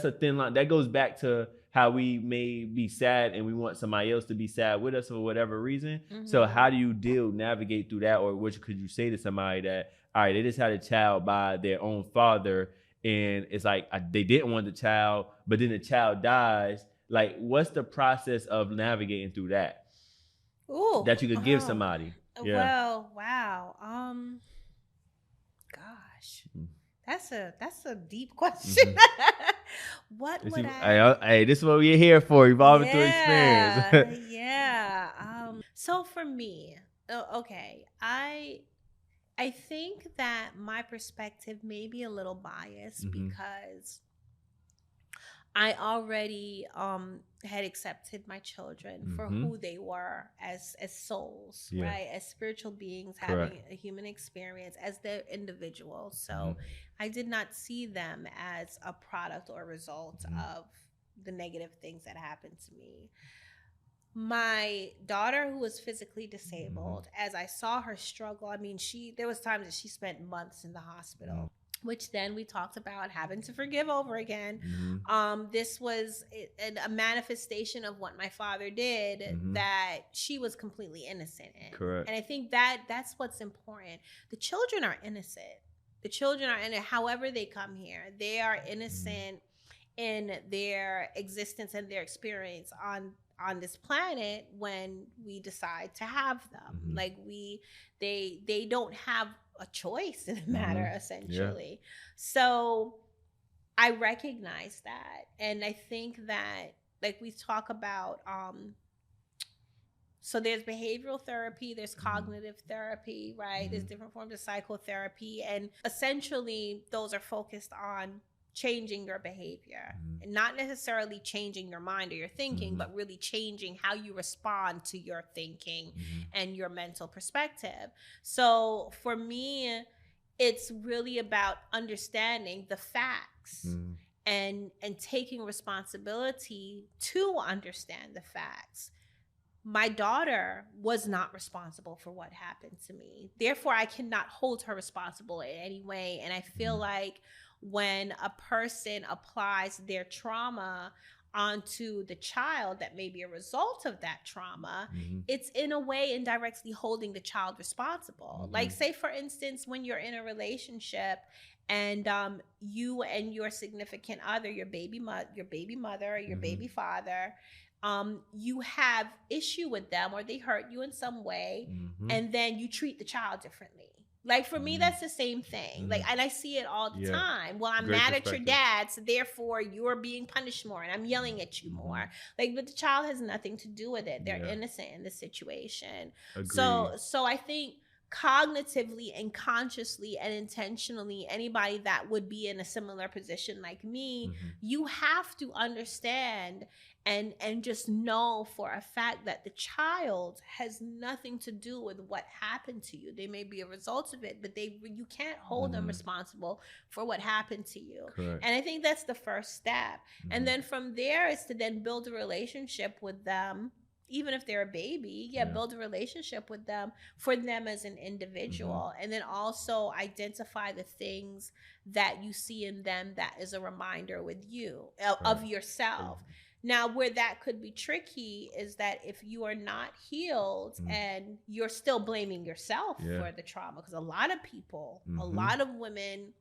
Speaker 2: a thin line that goes back to how we may be sad and we want somebody else to be sad with us for whatever reason. Mm-hmm. So how do you navigate through that? Or what could you say to somebody that, all right, they just had a child by their own father and it's like they didn't want the child, but then the child dies. Like, what's the process of navigating through that?
Speaker 1: Ooh,
Speaker 2: that you could give somebody?
Speaker 1: Yeah. Well, wow. Gosh. That's a deep question. Mm-hmm. What would
Speaker 2: Hey, this is what we're here for, evolving through experience.
Speaker 1: Yeah. So for me, okay, I think that my perspective may be a little biased because I already had accepted my children for who they were as souls, right? As spiritual beings having a human experience as their individuals. So I did not see them as a product or result of the negative things that happened to me. My daughter, who was physically disabled, as I saw her struggle, I mean, there was times that she spent months in the hospital. Which then we talked about having to forgive over again. This was a manifestation of what my father did that she was completely innocent in.
Speaker 2: Correct.
Speaker 1: And I think that's what's important. The children are innocent. The children are innocent. However they come here, they are innocent in their existence and their experience on this planet when we decide to have them. Like they don't have a choice in the matter, essentially. Yeah. So I recognize that. And I think that, like we talk about, so there's behavioral therapy, there's cognitive therapy, right? There's different forms of psychotherapy. And essentially those are focused on changing your behavior and not necessarily changing your mind or your thinking, but really changing how you respond to your thinking and your mental perspective. So for me, it's really about understanding the facts and taking responsibility to understand the facts. My daughter was not responsible for what happened to me. Therefore, I cannot hold her responsible in any way. And I feel like when a person applies their trauma onto the child that may be a result of that trauma, it's in a way indirectly holding the child responsible. Like, say, for instance, when you're in a relationship and you and your significant other, your baby mother, your baby father, you have issue with them or they hurt you in some way, and then you treat the child differently. Like, for me, that's the same thing. Like, and I see it all the time. Well, I'm mad at your dad, so therefore you're being punished more and I'm yelling at you more. Like, but the child has nothing to do with it. They're innocent in the situation. Agreed. So I think cognitively and consciously and intentionally, anybody that would be in a similar position like me, you have to understand and just know for a fact that the child has nothing to do with what happened to you. They may be a result of it, but you can't hold them responsible for what happened to you. Correct. And I think that's the first step. And then from there is to then build a relationship with them. Even if they're a baby, build a relationship with them for them as an individual. And then also identify the things that you see in them that is a reminder with you of yourself. Now, where that could be tricky is that if you are not healed and you're still blaming yourself for the trauma, because a lot of people, a lot of women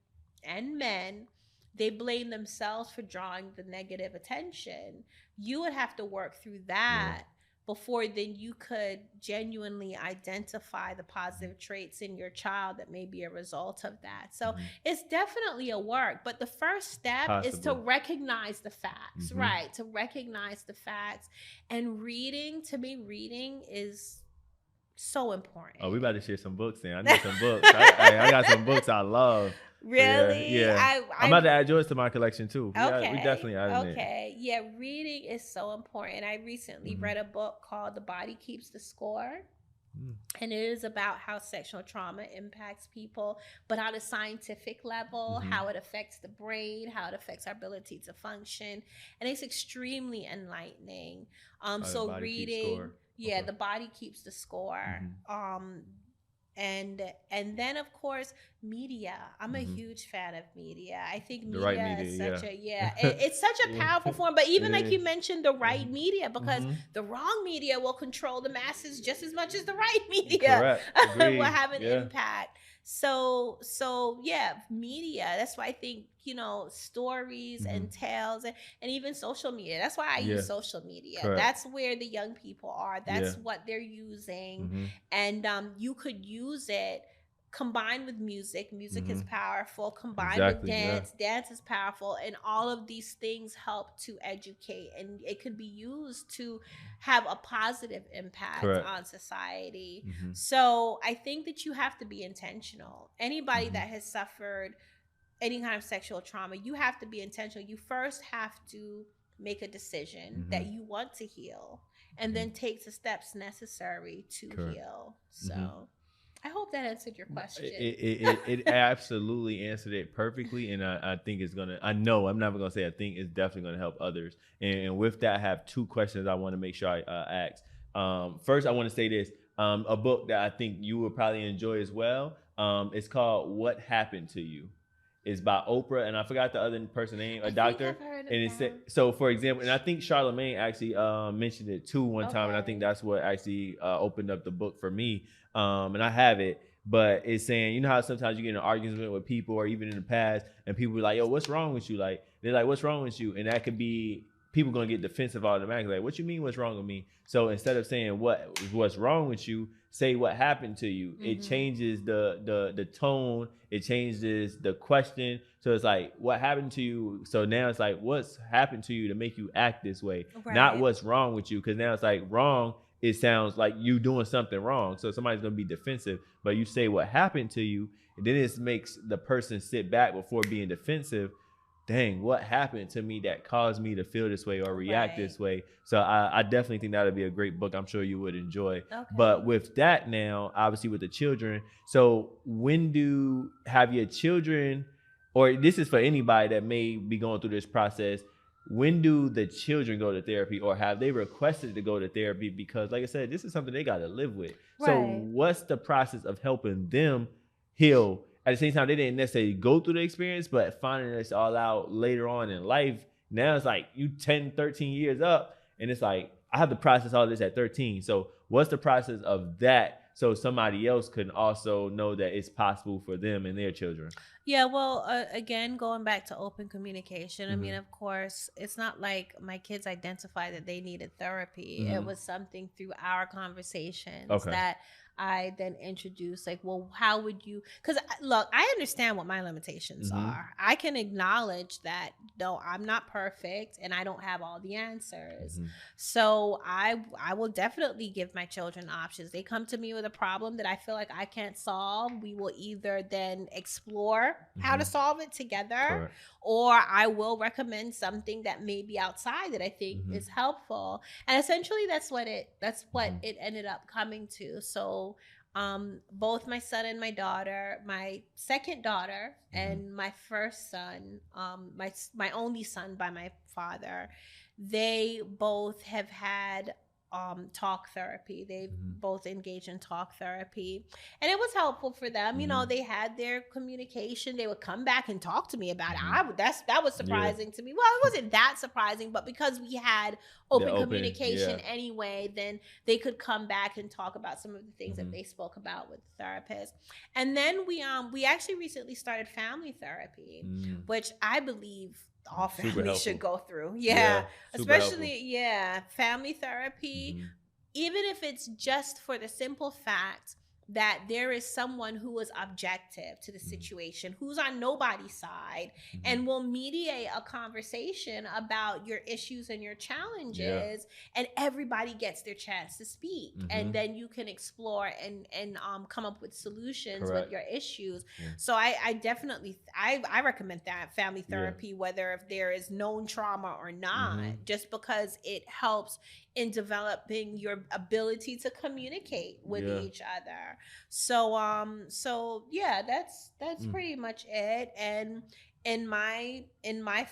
Speaker 1: and men, they blame themselves for drawing the negative attention. You would have to work through that before then you could genuinely identify the positive traits in your child that may be a result of that. So it's definitely a work, but the first step is to recognize the facts, right? To recognize the facts. And reading, to me, reading is so important.
Speaker 2: Oh, we about to share some books then. I know some books. I got some books I love.
Speaker 1: Really?
Speaker 2: Yeah. I'm about to add yours to my collection too.
Speaker 1: Okay.
Speaker 2: We definitely added it.
Speaker 1: Okay. Yeah, reading is so important. I recently read a book called The Body Keeps the Score. And it is about how sexual trauma impacts people, but on a scientific level, how it affects the brain, how it affects our ability to function. And it's extremely enlightening. So reading, The Body Keeps the Score. And then of course media. I'm a huge fan of media. I think media is such it's such a powerful form. But even like you mentioned, the right media, because the wrong media will control the masses just as much as the right media will have an impact. So media. That's why I think, stories and tales and even social media. That's why I use social media. That's where the young people are. That's what they're using. And you could use it combined with music. Music is powerful. Combined with dance. Dance is powerful. And all of these things help to educate. And it could be used to have a positive impact on society. So I think that you have to be intentional. Anybody that has suffered any kind of sexual trauma, you have to be intentional. You first have to make a decision that you want to heal, and then take the steps necessary to heal. So I hope that answered your question.
Speaker 2: It absolutely answered it perfectly. And I think it's going to, I'm never going to say I think it's definitely going to help others. And with that, I have two questions I want to make sure I ask. First, I want to say this, a book that I think you will probably enjoy as well. It's called What Happened to You. It's by Oprah, and I forgot the other person's name, a doctor. And it said, so for example, and I think Charlamagne actually mentioned it too one time, and I think that's what actually opened up the book for me. And I have it, but it's saying, you know how sometimes you get in an argument with people, or even in the past, and people be like, "Yo, what's wrong with you?" Like they're like, "What's wrong with you?" And that could be people gonna get defensive automatically. Like, what you mean? What's wrong with me? So instead of saying what's wrong with you, say what happened to you. It changes the tone. It changes the question. So it's like, what happened to you? So now it's like, what's happened to you to make you act this way? Not what's wrong with you. Because now it's like wrong. It sounds like you doing something wrong. So somebody's going to be defensive. But you say what happened to you, and then it makes the person sit back before being defensive. Dang, what happened to me that caused me to feel this way or react this way? So I definitely think that would be a great book. I'm sure you would enjoy. But with that now, obviously with the children, so have your children, or this is for anybody that may be going through this process, when do the children go to therapy, or have they requested to go to therapy? Because like I said, this is something they got to live with. So what's the process of helping them heal? At the same time, they didn't necessarily go through the experience, but finding this all out later on in life, now it's like you 10, 13 years up, and it's like, I have to process all this at 13. So what's the process of that, so somebody else can also know that it's possible for them and their children?
Speaker 1: Yeah, well, again, going back to open communication, I mean, of course, it's not like my kids identified that they needed therapy. It was something through our conversations that I then introduced, like, well, how would you, because look, I understand what my limitations are. I can acknowledge that, no, I'm not perfect and I don't have all the answers. So I will definitely give my children options. They come to me with a problem that I feel like I can't solve. We will either then explore how to solve it together, or I will recommend something that may be outside that I think is helpful. And essentially that's what it ended up coming to. So both my son and my daughter, my second daughter and my first son, my only son by my father, they both have had talk therapy. They both engaged in talk therapy, and it was helpful for them. You know, they had their communication. They would come back and talk to me about it. That was surprising to me. Well, it wasn't that surprising, but because we had open communication anyway, then they could come back and talk about some of the things that they spoke about with the therapist. And then we actually recently started family therapy, which I believe all families should go through. Especially family therapy. even if it's just for the simple fact that there is someone who is objective to the situation, who's on nobody's side, and will mediate a conversation about your issues and your challenges, and everybody gets their chance to speak, and then you can explore and come up with solutions with your issues. So I definitely I recommend that family therapy, whether if there is known trauma or not, just because it helps in developing your ability to communicate with each other. So yeah, that's pretty much it. And in my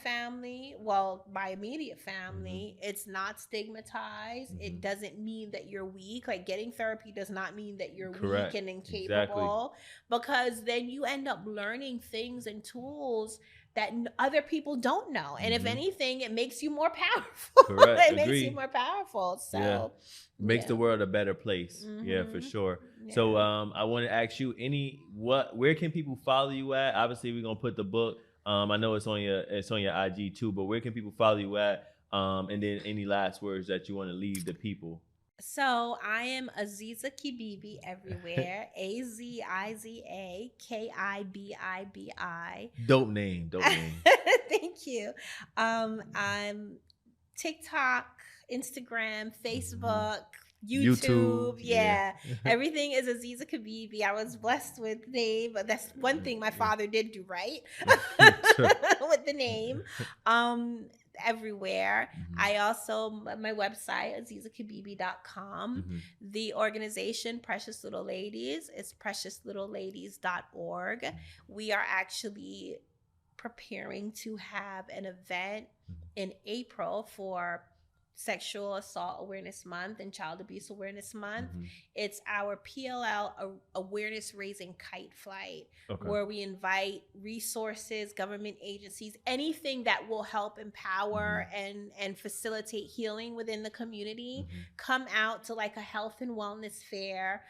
Speaker 1: family, well, my immediate family, it's not stigmatized. It doesn't mean that you're weak. Like, getting therapy does not mean that you're weak and incapable, because then you end up learning things and tools that other people don't know. And if anything, it makes you more powerful. It makes you more powerful. So
Speaker 2: makes the world a better place. Yeah, for sure. So I want to ask you, where can people follow you at? Obviously, we're gonna put the book. I know it's on your IG too, but where can people follow you at? And then any last words that you want to leave the people?
Speaker 1: So I am Aziza Kibibi everywhere. Aziza Kibibi.
Speaker 2: Dope name.
Speaker 1: Thank you. I'm TikTok, Instagram, Facebook, YouTube. Yeah. Everything is Aziza Kibibi. I was blessed with the name, but that's one thing my father did do right with the name. Everywhere. I also, my website, azizakibibi.com. The organization, Precious Little Ladies, is preciouslittleladies.org. We are actually preparing to have an event in April for Sexual Assault Awareness Month and Child Abuse Awareness Month. It's our PLL awareness raising kite flight, where we invite resources, government agencies, anything that will help empower and facilitate healing within the community, come out to like a health and wellness fair,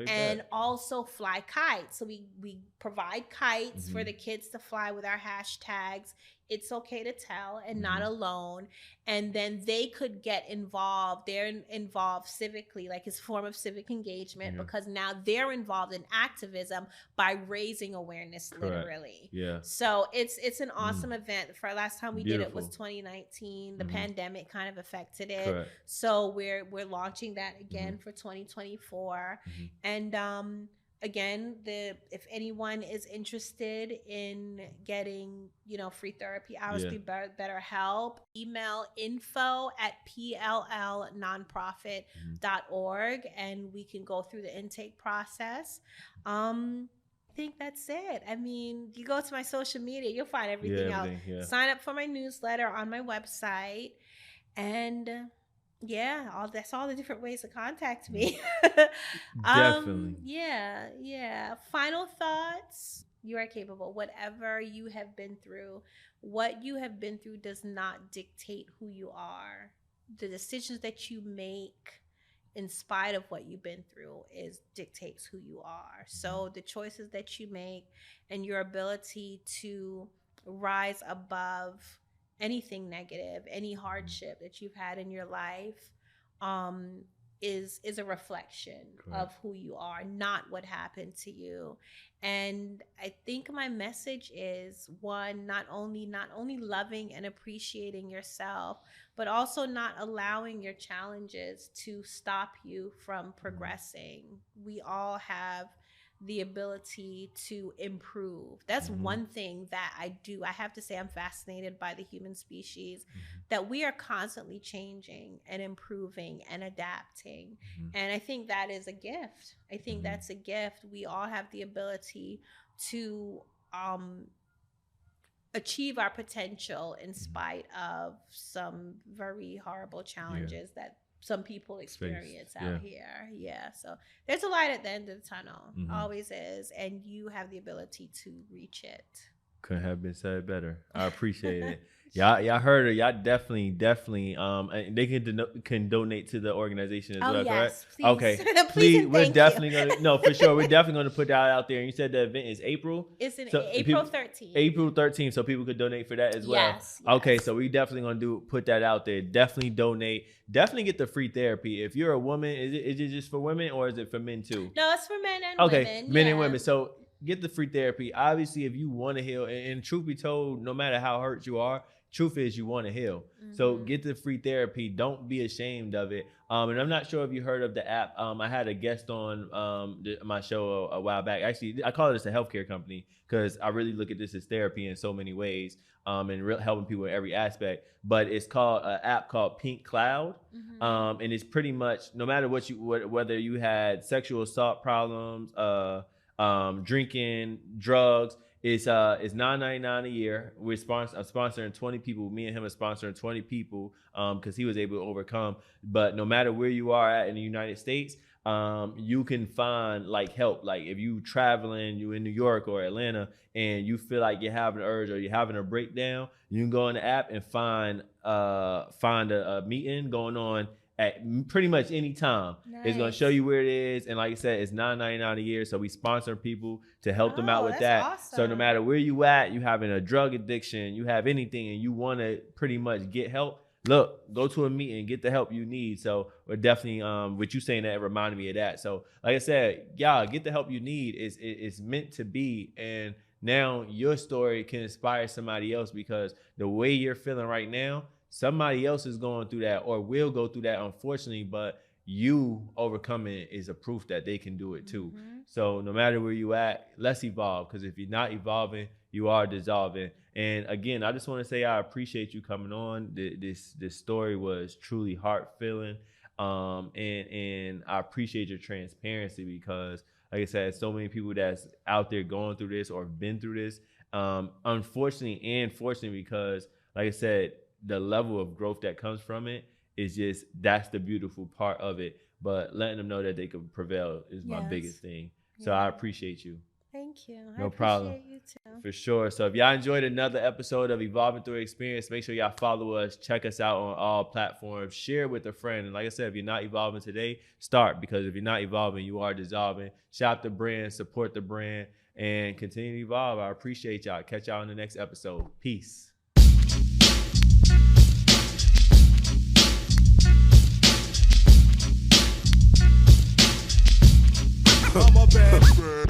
Speaker 1: and also fly kites. So we provide kites for the kids to fly with our hashtags. It's okay to tell and not alone. And then they could get involved. They're involved civically, like it's a form of civic engagement, because now they're involved in activism by raising awareness, literally.
Speaker 2: Yeah.
Speaker 1: So it's an awesome event. For last time we did it was 2019. The pandemic kind of affected it. So we're launching that again for 2024. And again, if anyone is interested in getting, free therapy hours through BetterHelp, email info@pllnonprofit.org, and we can go through the intake process. I think that's it. I mean, you go to my social media, you'll find everything else. Sign up for my newsletter on my website, and that's all the different ways to contact me.
Speaker 2: Definitely.
Speaker 1: Yeah. Final thoughts. You are capable. Whatever you have been through, what you have been through does not dictate who you are. The decisions that you make in spite of what you've been through dictates who you are. So the choices that you make and your ability to rise above anything negative, any hardship that you've had in your life, is a reflection of who you are, not what happened to you. And I think my message is, one, not only loving and appreciating yourself, but also not allowing your challenges to stop you from progressing. We all have the ability to improve. That's one thing that I do. I have to say, I'm fascinated by the human species, that we are constantly changing and improving and adapting. And I think that is a gift. I think that's a gift. We all have the ability to achieve our potential in spite of some very horrible challenges that some people experience out here. Yeah. So there's a light at the end of the tunnel. Always is. And you have the ability to reach it.
Speaker 2: Couldn't have been said better. I appreciate it. Y'all heard her. Y'all definitely. They can donate to the organization as well,
Speaker 1: yes,
Speaker 2: correct?
Speaker 1: please.
Speaker 2: Okay, please. We're definitely gonna for sure. We're definitely gonna put that out there. And you said the event is April.
Speaker 1: It's in April 13th.
Speaker 2: April 13th, so people could donate for that as well.
Speaker 1: Yes.
Speaker 2: Okay, so we definitely gonna put that out there. Definitely donate. Definitely get the free therapy. If you're a woman, is it just for women or is it for men too?
Speaker 1: No, it's for men and women.
Speaker 2: Men and women. So get the free therapy. Obviously, if you want to heal, and truth be told, no matter how hurt you are, truth is you want to heal. So get the free therapy. Don't be ashamed of it. And I'm not sure if you heard of the app. I had a guest on my show a while back. Actually, I call this a healthcare company because I really look at this as therapy in so many ways, and helping people in every aspect. But it's called an app called Pink Cloud. And it's pretty much no matter whether you had sexual assault problems, drinking, drugs. It's $9.99 a year. I'm sponsoring 20 people. Me and him are sponsoring 20 people because he was able to overcome. But no matter where you are at in the United States, you can find like help. Like if you traveling, you in New York or Atlanta, and you feel like you're having an urge or you're having a breakdown, you can go on the app and find a meeting going on at pretty much any time. Nice. It's going to show you where it is. And like I said, it's $9.99 a year. So we sponsor people to help them out with that. Awesome. So no matter where you at, you having a drug addiction, you have anything, and you want to pretty much get help, look, go to a meeting, get the help you need. So we're definitely, with you saying that, it reminded me of that. So like I said, y'all, get the help you need. It's meant to be. And now your story can inspire somebody else, because the way you're feeling right now, somebody else is going through that or will go through that, unfortunately, but you overcoming is a proof that they can do it too. So no matter where you at, let's evolve, because if you're not evolving, you are dissolving. And again, I just want to say I appreciate you coming on. This story was truly heart-filling, and I appreciate your transparency, because like I said, so many people that's out there going through this or been through this, unfortunately and fortunately, because like I said, the level of growth that comes from it is just, that's the beautiful part of it. But letting them know that they can prevail is my biggest thing. So I appreciate you.
Speaker 1: Thank you.
Speaker 2: No problem.
Speaker 1: I appreciate you too.
Speaker 2: For sure. So if y'all enjoyed another episode of Evolving Through Experience, make sure y'all follow us, check us out on all platforms, share with a friend. And like I said, if you're not evolving today, start, because if you're not evolving, you are dissolving. Shop the brand, support the brand, and continue to evolve. I appreciate y'all. Catch y'all in the next episode. Peace. I'm a bad bird.